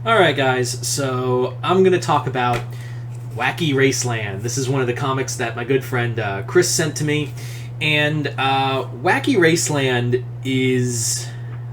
Alright, guys, so I'm going to talk about Wacky Raceland. This is one of the comics that my good friend Chris sent to me. And Wacky Raceland is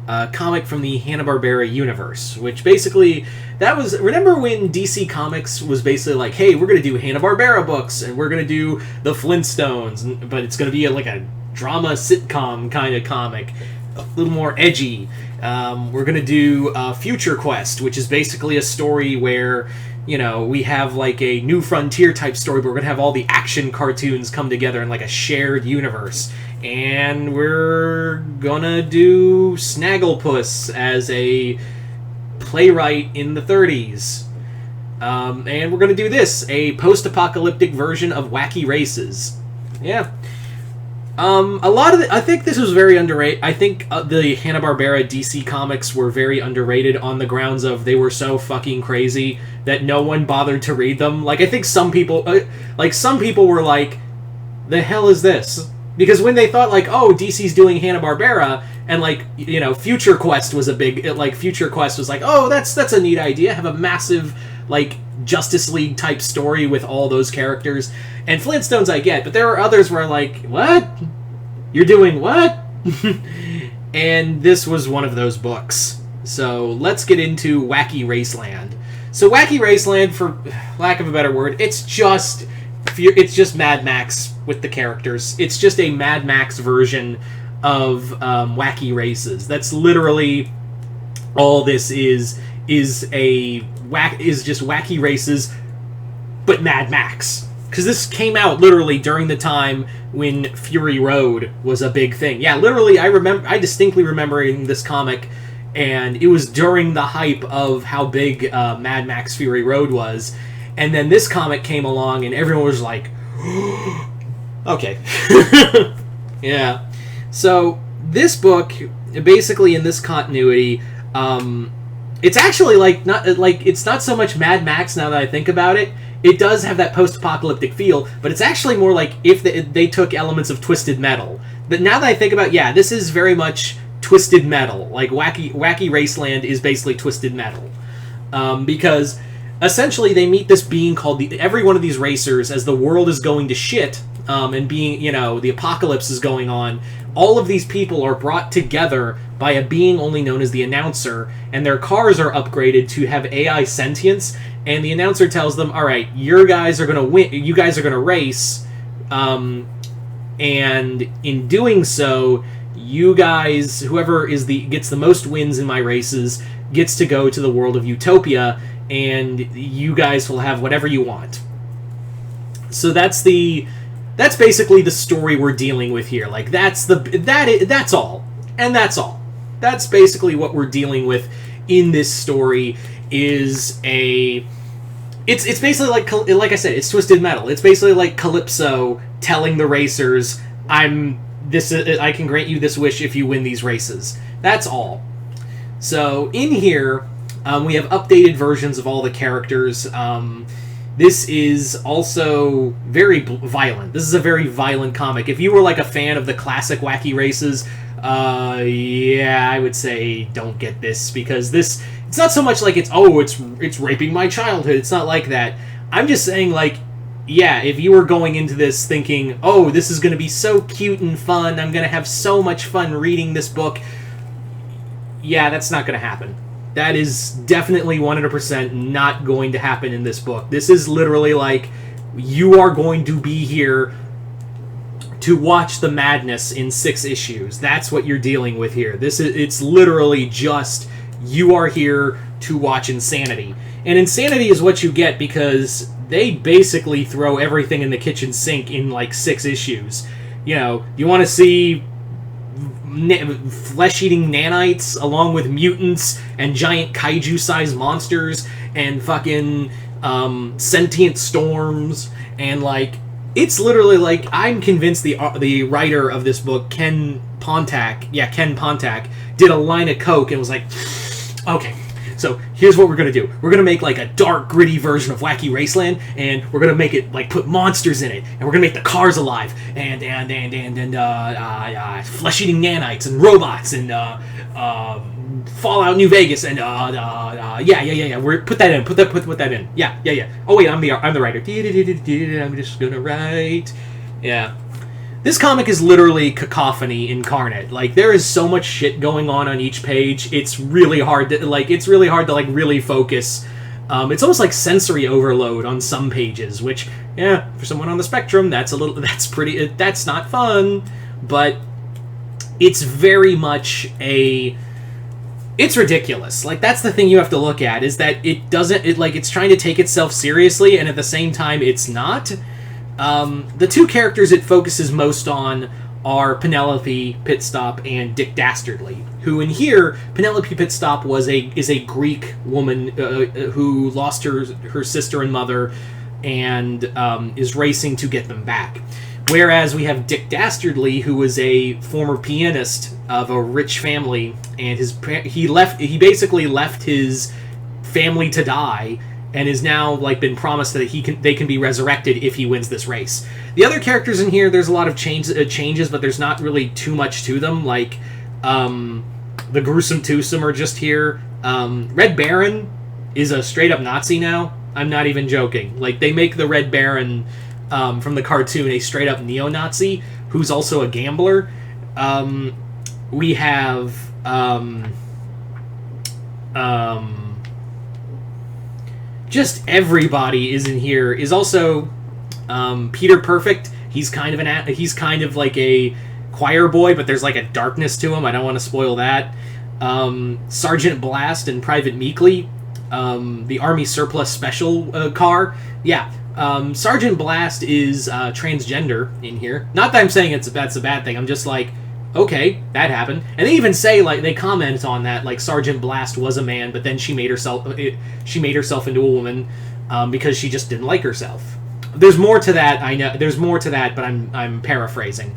a comic from the Hanna-Barbera universe, which basically, that was, remember when DC Comics was basically like, hey, we're going to do Hanna-Barbera books, and we're going to do the Flintstones, but it's going to be like a drama sitcom kind of comic, a little more edgy. We're going to do Future Quest, which is basically a story where, you know, we have like a New Frontier type story, but we're going to have all the action cartoons come together in like a shared universe. And we're going to do Snagglepuss as a playwright in the 30s. And we're going to do this, a post-apocalyptic version of Wacky Races. Yeah. A lot of I think this was very underrated. I think the Hanna-Barbera DC comics were very underrated on the grounds of they were so fucking crazy that no one bothered to read them. Like, I think some people were like, the hell is this? Because when they thought, like, oh, DC's doing Hanna-Barbera, and, like, you know, Future Quest was a big, Future Quest was like, oh, that's a neat idea, have a massive, like, Justice League type story with all those characters. And Flintstones I get, but there are others where I'm like, what? You're doing what? And this was one of those books. So let's get into Wacky Raceland. So Wacky Raceland, for lack of a better word, it's just Mad Max with the characters. It's just a Mad Max version of Wacky Races. That's literally all this is just Wacky Races, but Mad Max. Because this came out literally during the time when Fury Road was a big thing. Yeah, literally, I distinctly remembering this comic, and it was during the hype of how big Mad Max Fury Road was. And then this comic came along, and everyone was like, okay. Yeah. So, this book, basically in this continuity, it's actually it's not so much Mad Max now that I think about it. It does have that post-apocalyptic feel, but it's actually more like if they took elements of Twisted Metal. But now that I think about it, yeah, this is very much Twisted Metal. Like, Wacky Raceland is basically Twisted Metal. Because essentially they meet this being called every one of these racers, as the world is going to shit, and being, you know, the apocalypse is going on. All of these people are brought together by a being only known as the Announcer, and their cars are upgraded to have AI sentience, and the Announcer tells them, alright, you guys are going to win, you guys are going to race, and in doing so, you guys, whoever gets the most wins in my races, gets to go to the world of Utopia, and you guys will have whatever you want. So that's basically the story we're dealing with here. Like, that's all. And that's all. That's basically what we're dealing with in this story. It's basically like I said, it's Twisted Metal. It's basically like Calypso telling the racers, I can grant you this wish if you win these races. That's all. So in here, we have updated versions of all the characters. This is also very violent. This is a very violent comic. If you were like a fan of the classic Wacky Races, yeah, I would say don't get this, because it's not so much like it's raping my childhood. It's not like that. I'm just saying, like, yeah, if you were going into this thinking, oh, this is going to be so cute and fun, I'm going to have so much fun reading this book, yeah, that's not going to happen. That is definitely 100% not going to happen in this book. This is literally like, you are going to be here to watch the madness in 6 issues. That's what you're dealing with here. It's literally just, you are here to watch insanity. And insanity is what you get because they basically throw everything in the kitchen sink in like 6 issues. You know, you want to see flesh-eating nanites along with mutants and giant kaiju-sized monsters and fucking sentient storms, and like, it's literally like, I'm convinced the writer of this book, Ken Pontac, did a line of coke and was like, okay, so here's what we're gonna do. We're gonna make like a dark, gritty version of Wacky Raceland, and we're gonna make it like put monsters in it, and we're gonna make the cars alive, and flesh-eating nanites and robots and Fallout New Vegas, and yeah. We're put that in. Put that in. Yeah. Oh wait, I'm the writer. I'm just gonna write. Yeah. This comic is literally cacophony incarnate. Like, there is so much shit going on each page. It's really hard to really focus. It's almost like sensory overload on some pages, which, yeah, for someone on the spectrum, that's not fun. But it's very much it's ridiculous. Like, that's the thing you have to look at, is that it's trying to take itself seriously, and at the same time, it's not. The two characters it focuses most on are Penelope Pitstop and Dick Dastardly, who in here, Penelope Pitstop is a Greek woman who lost her sister and mother and is racing to get them back. Whereas we have Dick Dastardly, who was a former pianist of a rich family, and he basically left his family to die, and is now been promised that they can be resurrected if he wins this race. The other characters in here, there's a lot of changes, but there's not really too much to them. Like, the Gruesome Twosome are just here. Red Baron is a straight up Nazi now. I'm not even joking. Like, they make the Red Baron from the cartoon a straight up neo-Nazi who's also a gambler. We have just everybody is in here. Is also Peter Perfect. He's kind of like a choir boy, but there's like a darkness to him. I don't want to spoil that. Sergeant Blast and Private Meekly, the Army surplus special car. Yeah, Sergeant Blast is transgender in here. Not that I'm saying that's a bad thing. I'm just like, okay, that happened. And they even say, they comment on that, like, Sergeant Blast was a man, but then she made herself into a woman because she just didn't like herself. There's more to that, I know. There's more to that, but I'm paraphrasing.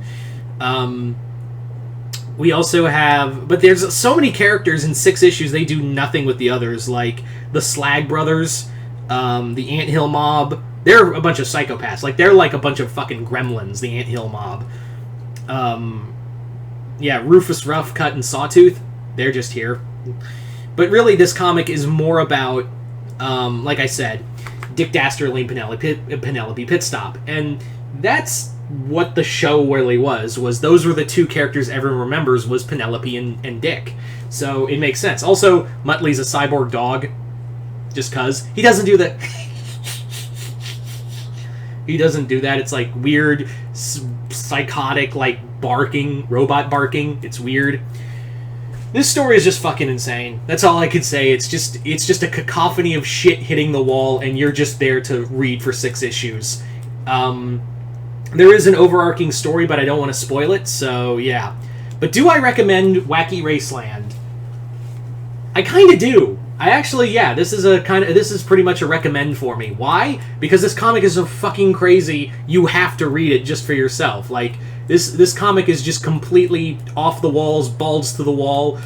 We also have... But there's so many characters in 6 issues, they do nothing with the others. Like, the Slag Brothers, the Anthill Mob. They're a bunch of psychopaths. Like, they're like a bunch of fucking gremlins, the Anthill Mob. Yeah, Rufus Roughcut and Sawtooth, they're just here. But really, this comic is more about, like I said, Dick Dastardly and Penelope Pitstop. And that's what the show really was those were the two characters everyone remembers, was Penelope and Dick. So it makes sense. Also, Muttley's a cyborg dog, just cuz. He doesn't do that. He doesn't do that. It's like weird, psychotic, like, barking, robot barking. It's weird. This story is just fucking insane. That's all I could say. It's just a cacophony of shit hitting the wall, and you're just there to read for 6 issues. There is an overarching story, but I don't want to spoil it, so yeah. But do I recommend Wacky Raceland? I kind of do. I actually, yeah, this is pretty much a recommend for me. Why? Because this comic is so fucking crazy, you have to read it just for yourself. Like, this comic is just completely off the walls, balls to the wall.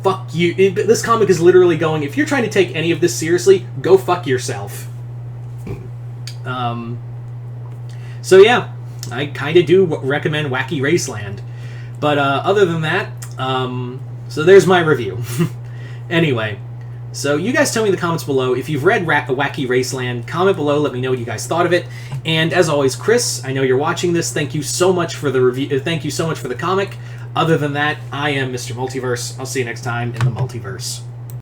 Fuck you. This comic is literally going, if you're trying to take any of this seriously, go fuck yourself. So yeah, I kind of do recommend Wacky Raceland. But other than that, so there's my review. Anyway, so you guys tell me in the comments below if you've read Wacky Raceland. Comment below, let me know what you guys thought of it. And as always, Chris, I know you're watching this. Thank you so much for the review. Thank you so much for the comic. Other than that, I am Mr. Multiverse. I'll see you next time in the multiverse.